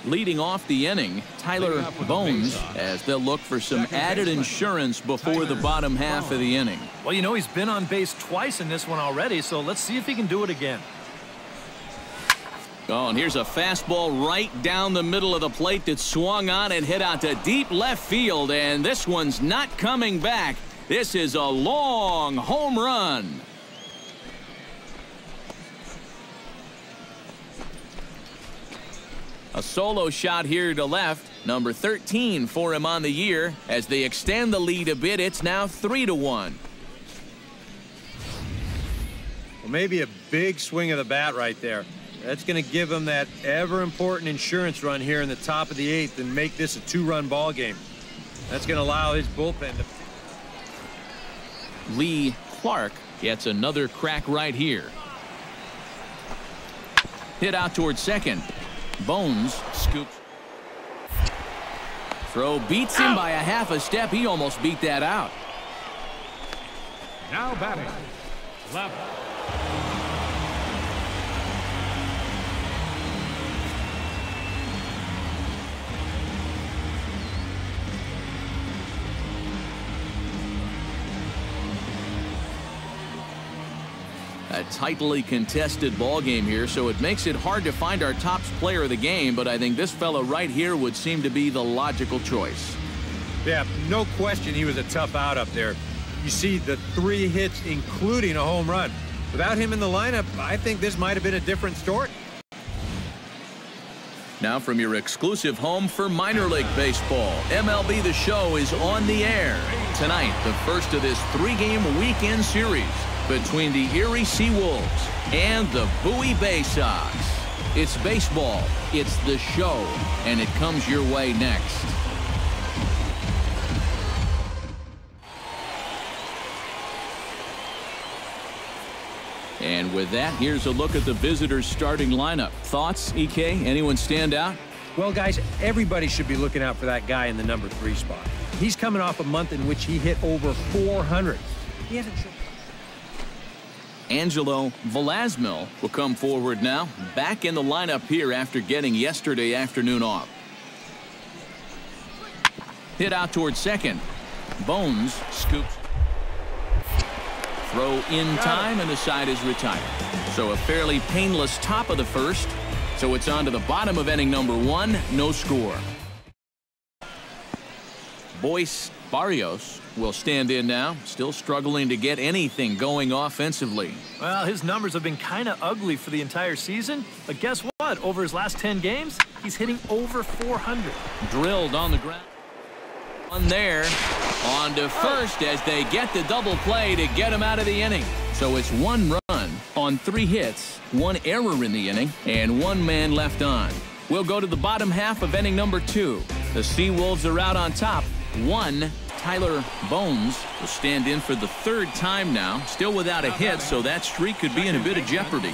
Leading off the inning, Tyler Bones, as they'll look for some added insurance before the bottom half of the inning. Well, you know, he's been on base twice in this one already, so let's see if he can do it again. Oh, and here's a fastball right down the middle of the plate that swung on and hit out to deep left field, and this one's not coming back. This is a long home run. A solo shot here to left, number 13 for him on the year. As they extend the lead a bit, it's now 3-1. Well, maybe a big swing of the bat right there. That's going to give him that ever-important insurance run here in the top of the 8th and make this a 2-run ball game. That's going to allow his bullpen to... Lee Clark gets another crack right here. Hit out towards second. Bones scoops. Throw beats him by a half a step. He almost beat that out. Now batting, left. A tightly contested ball game here, so it makes it hard to find our top player of the game, but I think this fella right here would seem to be the logical choice. Yeah, no question he was a tough out up there. You see the 3 hits, including a home run. Without him in the lineup, I think this might have been a different story. Now from your exclusive home for minor league baseball, MLB The Show is on the air. Tonight, the first of this 3-game weekend series between the Erie Seawolves and the Bowie Bay Sox. It's baseball, it's the show, and it comes your way next. And with that, here's a look at the visitors' starting lineup. Thoughts, EK? Anyone stand out? Well, guys, everybody should be looking out for that guy in the number 3 spot. He's coming off a month in which he hit over 400. He hasn't shown. Angelo Velasmil will come forward now, back in the lineup here after getting yesterday afternoon off. Hit out towards second. Bones scoops. Throw in time, and the side is retired. So a fairly painless top of the first. So it's on to the bottom of inning number 1, no score. Boyce Barrios will stand in now, still struggling to get anything going offensively. Well, his numbers have been kind of ugly for the entire season, but guess what? Over his last 10 games, he's hitting over 400. Drilled on the ground. On there, on to first as they get the double play to get him out of the inning. So it's 1 run on 3 hits, 1 error in the inning, and 1 man left on. We'll go to the bottom half of inning number 2. The Seawolves are out on top, 1. Tyler Bones will stand in for the 3rd time now, still without a hit, so that streak could be in a bit of jeopardy.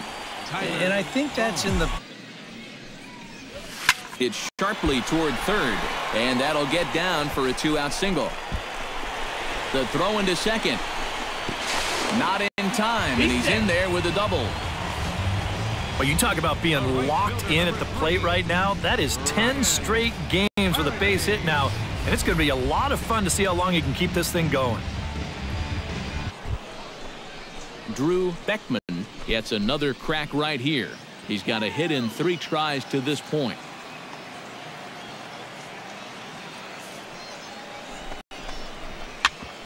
And I think that's in the... It's sharply toward third, and that'll get down for a 2-out single. The throw into second. Not in time, and he's in there with a double. Well, you talk about being locked in at the plate right now. That is 10 straight games with a base hit now, and it's going to be a lot of fun to see how long he can keep this thing going. Drew Beckman gets another crack right here. He's got a hit in 3 tries to this point.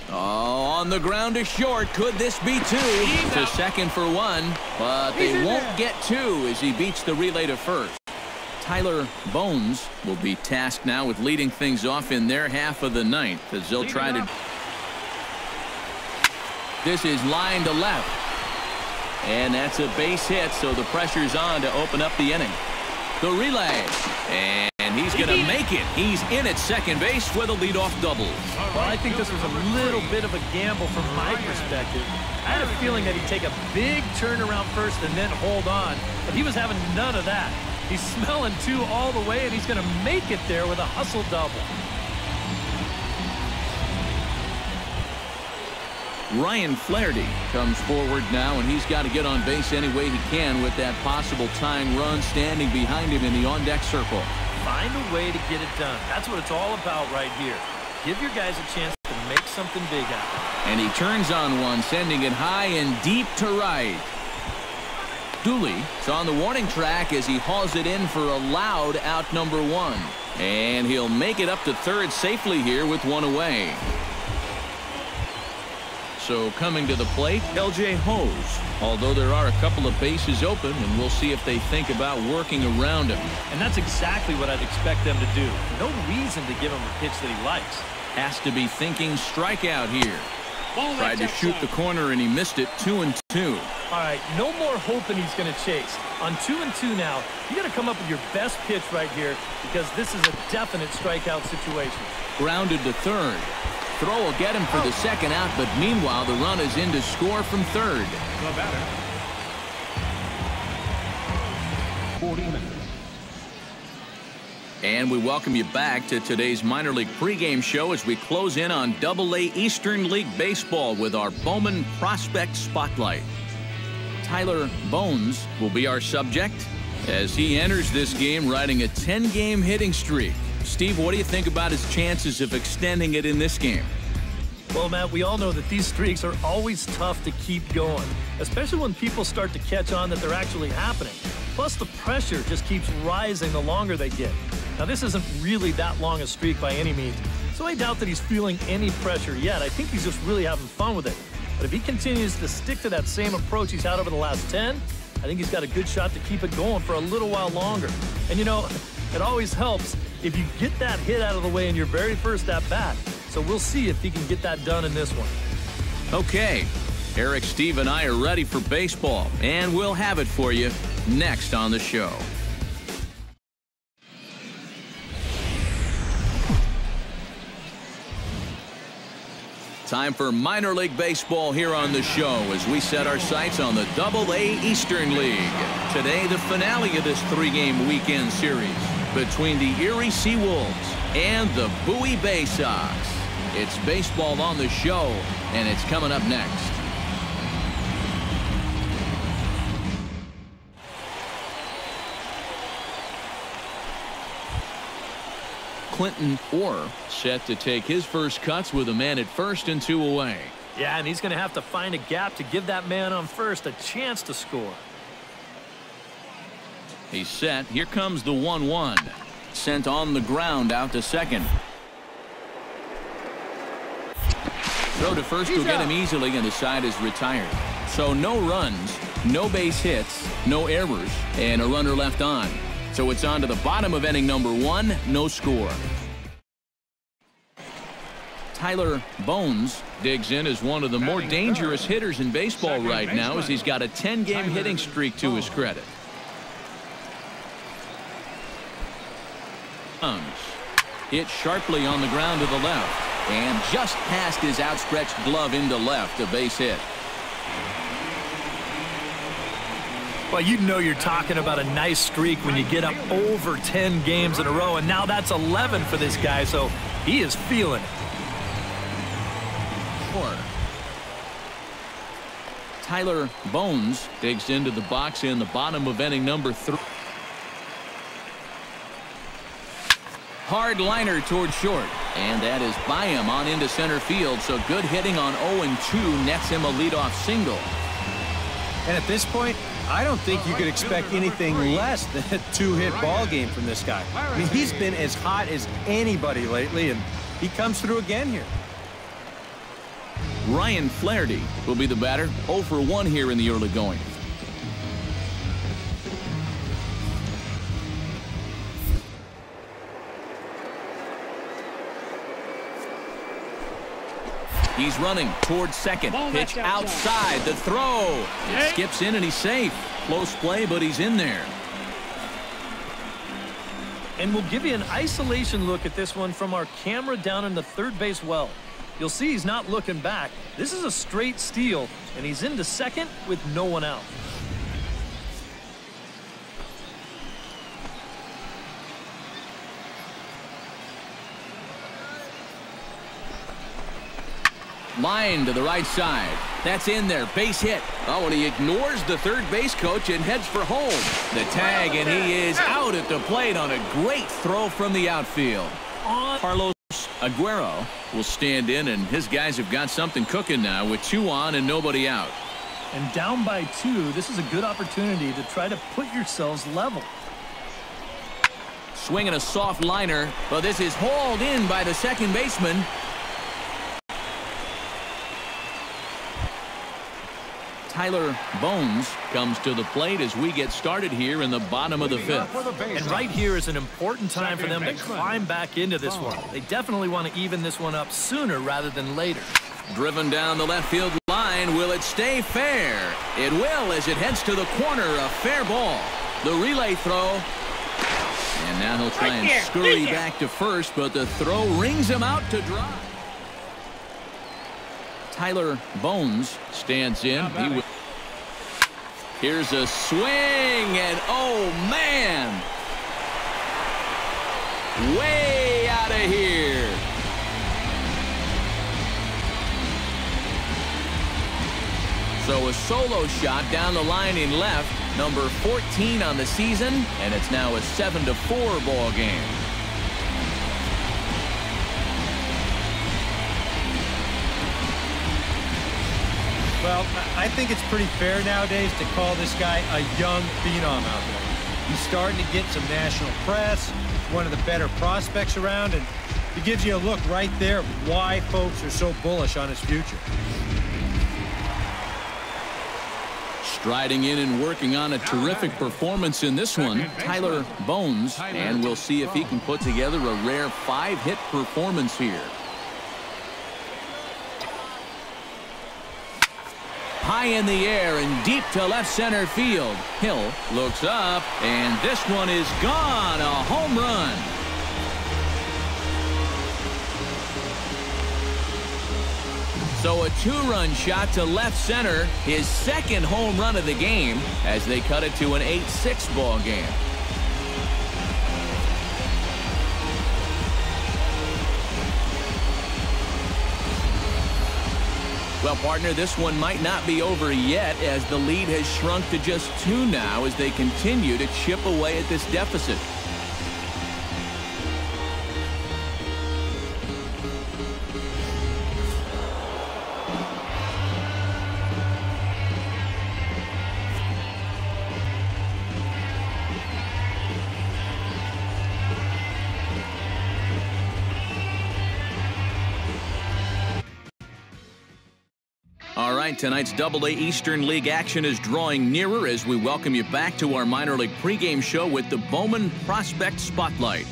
Oh, on the ground to short. Could this be 2? To second for 1, but they won't get 2 as he beats the relay to first. Tyler Bones will be tasked now with leading things off in their half of the 9th as they'll try to... This is line to left. And that's a base hit, so the pressure's on to open up the inning. The relay. And he's going to make it. He's in at second base with a leadoff double. Well, I think this was a little bit of a gamble from my perspective. I had a feeling that he'd take a big turn around first and then hold on, but he was having none of that. He's smelling 2 all the way, and he's going to make it there with a hustle double. Ryan Flaherty comes forward now, and he's got to get on base any way he can with that possible tying run standing behind him in the on-deck circle. find a way to get it done. That's what it's all about right here. Give your guys a chance to make something big happen. And he turns on one, sending it high and deep to right. Dooley is on the warning track as he hauls it in for a loud out number 1. And he'll make it up to third safely here with one away. So coming to the plate, L.J. Hose. Although there are a couple of bases open, and we'll see if they think about working around him. And that's exactly what I'd expect them to do. No reason to give him a pitch that he likes. Has to be thinking strikeout here. Ball Tried to shoot the corner, and he missed it 2-2. All right, no more hoping he's going to chase. On 2-2 now, you got to come up with your best pitch right here because this is a definite strikeout situation. Grounded to third. Throw will get him for the second out, but meanwhile, the run is in to score from third. The batter. 40 minutes. And we welcome you back to today's minor league pregame show as we close in on Double-A Eastern League Baseball with our Bowman Prospect Spotlight. Tyler Bones will be our subject as he enters this game riding a 10-game hitting streak. Steve, what do you think about his chances of extending it in this game? Well, Matt, we all know that these streaks are always tough to keep going, especially when people start to catch on that they're actually happening. Plus, the pressure just keeps rising the longer they get. Now, this isn't really that long a streak by any means, so I doubt that he's feeling any pressure yet. I think he's just really having fun with it. But if he continues to stick to that same approach he's had over the last 10, I think he's got a good shot to keep it going for a little while longer. And, you know, it always helps if you get that hit out of the way in your very first at-bat. So we'll see if he can get that done in this one. Okay, Eric, Steve, and I are ready for baseball, and we'll have it for you next on the show. Time for minor league baseball here on the show as we set our sights on the Double-A Eastern League. Today, the finale of this 3-game weekend series between the Erie Seawolves and the Bowie Bay Sox. It's baseball on the show, and it's coming up next. Clinton Orr set to take his first cuts with a man at first and 2 away. Yeah, and he's going to have to find a gap to give that man on first a chance to score. He's set. Here comes the 1-1. Sent on the ground out to second. Throw to first will get him easily, and the side is retired. So no runs, no base hits, no errors, and a runner left on. So it's on to the bottom of inning number 1, no score. Tyler Bones digs in as one of the more dangerous hitters in baseball right now as he's got a 10-game hitting streak to his credit. Hit sharply on the ground to the left and just past his outstretched glove into left, a base hit. Well, you know you're talking about a nice streak when you get up over 10 games in a row, and now that's 11 for this guy, so he is feeling it. Tyler Bones digs into the box in the bottom of inning number 3. Hard liner toward short, and that is by him on into center field, so good hitting on 0-2 nets him a leadoff single. And at this point, I don't think you could expect anything less than a 2-hit ball game from this guy. I mean, he's been as hot as anybody lately, and he comes through again here. Ryan Flaherty will be the batter, 0 for 1 here in the early going. He's running towards second. Pitch outside. The throw. It skips in and he's safe. Close play, but he's in there. And we'll give you an isolation look at this one from our camera down in the third base well. You'll see he's not looking back. This is a straight steal, and he's into second with no one out. Line to the right side. That's in there. Base hit. Oh, and he ignores the third base coach and heads for home. The tag, and he is out at the plate on a great throw from the outfield. Carlos Aguero will stand in, and his guys have got something cooking now with 2 on and nobody out. And down by 2, this is a good opportunity to try to put yourselves level. Swinging a soft liner, but this is hauled in by the second baseman. Tyler Bones comes to the plate as we get started here in the bottom of the 5th. And right here is an important time for them to climb back into this one. They definitely want to even this one up sooner rather than later. Driven down the left field line. Will it stay fair? It will as it heads to the corner. A fair ball. The relay throw. And now he'll try and scurry back to first, but the throw rings him out to dry. Tyler Bones stands in. Here's a swing, and oh man, way out of here. So a solo shot down the line in left, number 14 on the season, and it's now a 7-4 ball game. Well, I think it's pretty fair nowadays to call this guy a young phenom out there. He's starting to get some national press, one of the better prospects around, and it gives you a look right there of why folks are so bullish on his future. Striding in and working on a terrific performance in this one, Tyler Bones, and we'll see if he can put together a rare 5-hit performance here. High in the air and deep to left center field. Hill looks up, and this one is gone. A home run. So a 2-run shot to left center, his second home run of the game as they cut it to an 8-6 ball game. Well, partner, this one might not be over yet as the lead has shrunk to just 2 now as they continue to chip away at this deficit. All right, tonight's Double-A Eastern League action is drawing nearer as we welcome you back to our minor league pregame show with the Bowman Prospect Spotlight.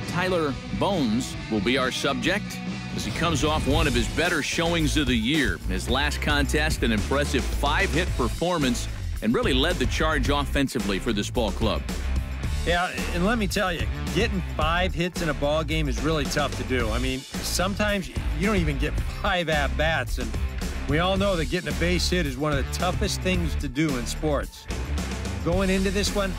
Tyler Bones will be our subject as he comes off one of his better showings of the year. His last contest, an impressive 5-hit performance, and really led the charge offensively for this ball club. Yeah, and let me tell you, getting 5 hits in a ball game is really tough to do. I mean, sometimes you don't even get 5 at-bats, and we all know that getting a base hit is one of the toughest things to do in sports. Going into this one,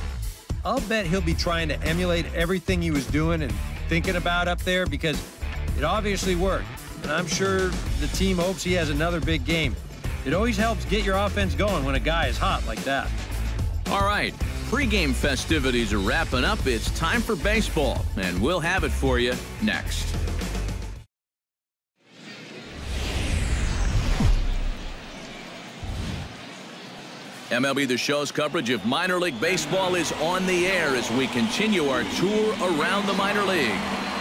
I'll bet he'll be trying to emulate everything he was doing and thinking about up there because it obviously worked. And I'm sure the team hopes he has another big game. It always helps get your offense going when a guy is hot like that. All right, pregame festivities are wrapping up. It's time for baseball, and we'll have it for you next. MLB The Show's coverage of minor league baseball is on the air as we continue our tour around the minor league.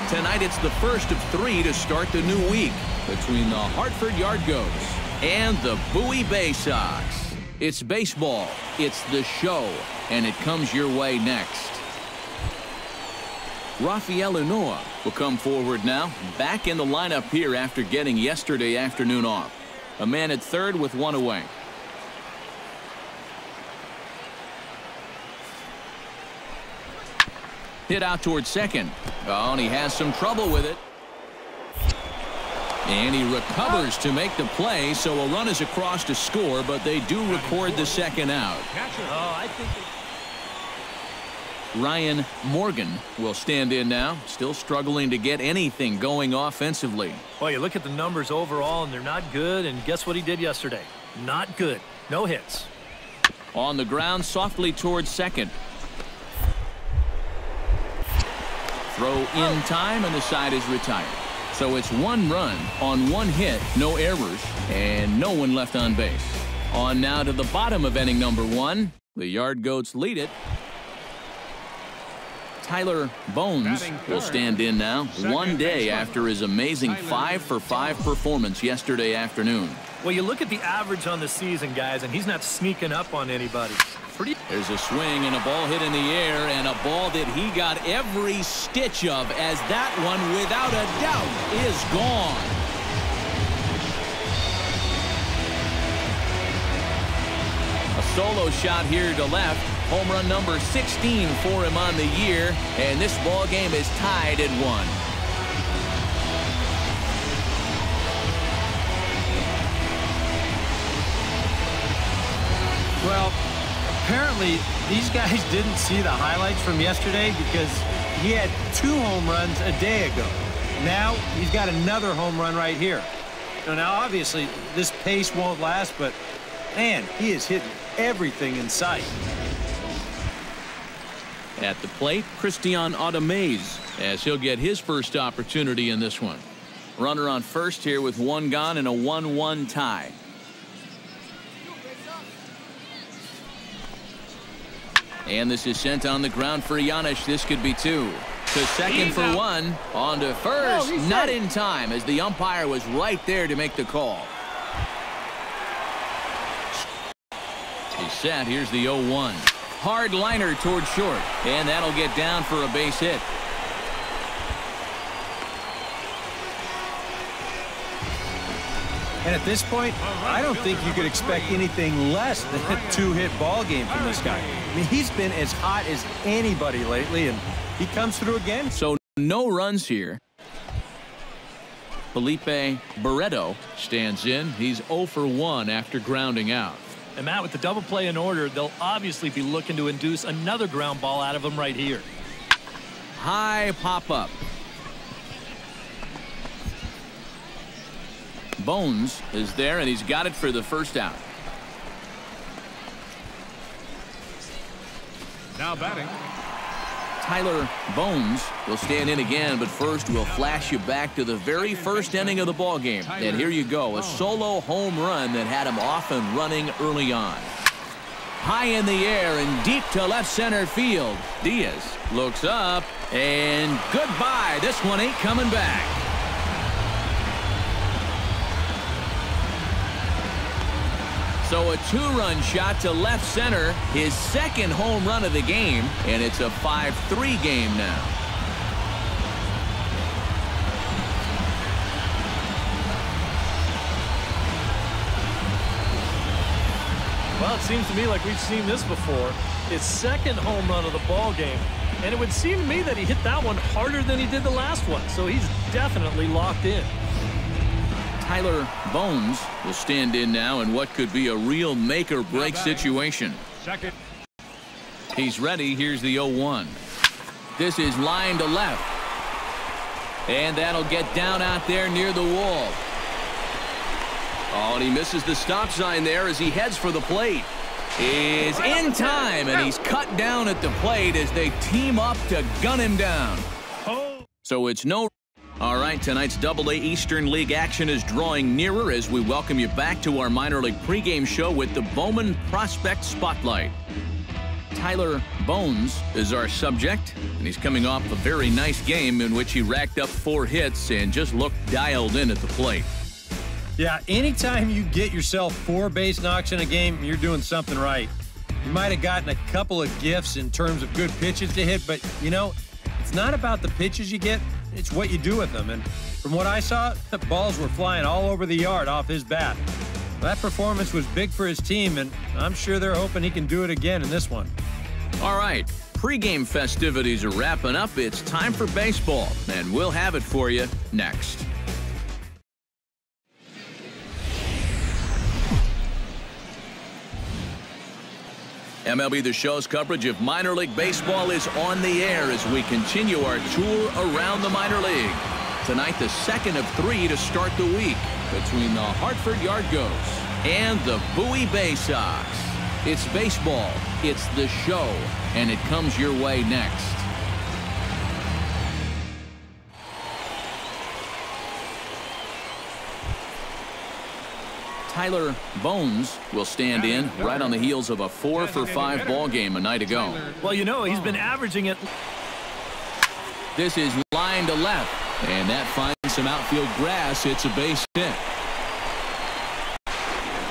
Tonight it's the first of 3 to start the new week between the Hartford Yard Goats and the Bowie Bay Sox. It's baseball, it's the show, and it comes your way next. Rafael Unoa will come forward now, back in the lineup here after getting yesterday afternoon off. A man at third with 1 away. Hit out towards second. Oh, and he has some trouble with it. And he recovers to make the play, so a run is across to score, but they do record the second out. Ryan Morgan will stand in now, still struggling to get anything going offensively. Well, you look at the numbers overall, and they're not good, and guess what he did yesterday? Not good. No hits. On the ground, softly towards second. Throw in time, and the side is retired. So it's 1 run on 1 hit, no errors, and no one left on base. On now to the bottom of inning number 1. The Yard Goats lead it. Tyler Bones will stand in now, 1 day after his amazing 5-for-5 performance yesterday afternoon. Well, you look at the average on the season, guys, and he's not sneaking up on anybody. There's a swing and a ball hit in the air, and a ball that he got every stitch of, as that one, without a doubt, is gone. A solo shot here to left. Home run number 16 for him on the year, and this ball game is tied at 1. Well, apparently these guys didn't see the highlights from yesterday because he had 2 home runs a day ago. Now he's got another home run right here. Now obviously this pace won't last, but man, he is hitting everything in sight. At the plate, Christian Automez, as he'll get his first opportunity in this one. Runner on first here with 1 gone and a 1-1 tie. And this is sent on the ground for Janish. This could be 2. To second for 1. On to first. Not in time, as the umpire was right there to make the call. He's set. Here's the 0-1. Hard liner toward short, and that'll get down for a base hit. And at this point, I don't think you could expect anything less than a 2-hit ball game from this guy. I mean, he's been as hot as anybody lately, and he comes through again. So no runs here. Felipe Barreto stands in. He's 0 for 1 after grounding out. And Matt, with the double play in order, they'll obviously be looking to induce another ground ball out of him right here. High pop-up. Bones is there, and he's got it for the first out. Now batting, Tyler Bones will stand in again, but first we'll flash you back to the very first inning of the ball game. And here you go, a solo home run that had him off and running early on. High in the air and deep to left center field. Diaz looks up, and goodbye. This one ain't coming back. So a 2-run shot to left center, his second home run of the game, and it's a 5-3 game now. Well, it seems to me like we've seen this before. His second home run of the ball game, and it would seem to me that he hit that one harder than he did the last one, so he's definitely locked in. Tyler Bones will stand in now in what could be a real make-or-break situation. second. He's ready. Here's the 0-1. This is line to left. And that'll get down out there near the wall. Oh, and he misses the stop sign there as he heads for the plate. Is in time, and he's cut down at the plate as they team up to gun him down. So it's no... All right, tonight's AA Eastern League action is drawing nearer as we welcome you back to our minor league pregame show with the Bowman Prospect Spotlight. Tyler Bones is our subject, and he's coming off a very nice game in which he racked up 4 hits and just looked dialed in at the plate. Yeah, anytime you get yourself 4 base knocks in a game, you're doing something right. You might have gotten a couple of gifts in terms of good pitches to hit, but, you know, it's not about the pitches you get. It's what you do with them, and from what I saw, the balls were flying all over the yard off his bat. That performance was big for his team, and I'm sure they're hoping he can do it again in this one. All right, pregame festivities are wrapping up. It's time for baseball, and we'll have it for you next. MLB The Show's coverage of minor league baseball is on the air as we continue our tour around the minor league. Tonight, the second of 3 to start the week between the Hartford Yard Goats and the Bowie Bay Sox. It's baseball, it's the show, and it comes your way next. Tyler Bones will stand in right on the heels of a 4-for-5 ball game a night ago. Well, you know, he's been averaging it. This is line to left, and that finds some outfield grass. It's a base hit.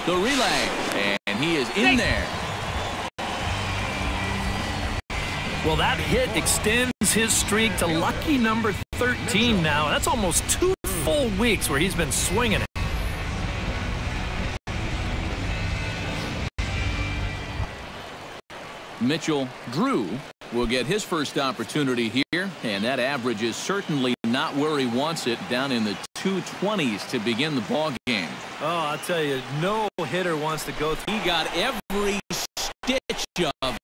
The relay, and he is in there. Well, that hit extends his streak to lucky number 13 now. That's almost 2 full weeks where he's been swinging it. Mitchell Drew will get his first opportunity here, and that average is certainly not where he wants it, down in the 220s to begin the ball game. Oh, I'll tell you, no hitter wants to go through. He got every stitch of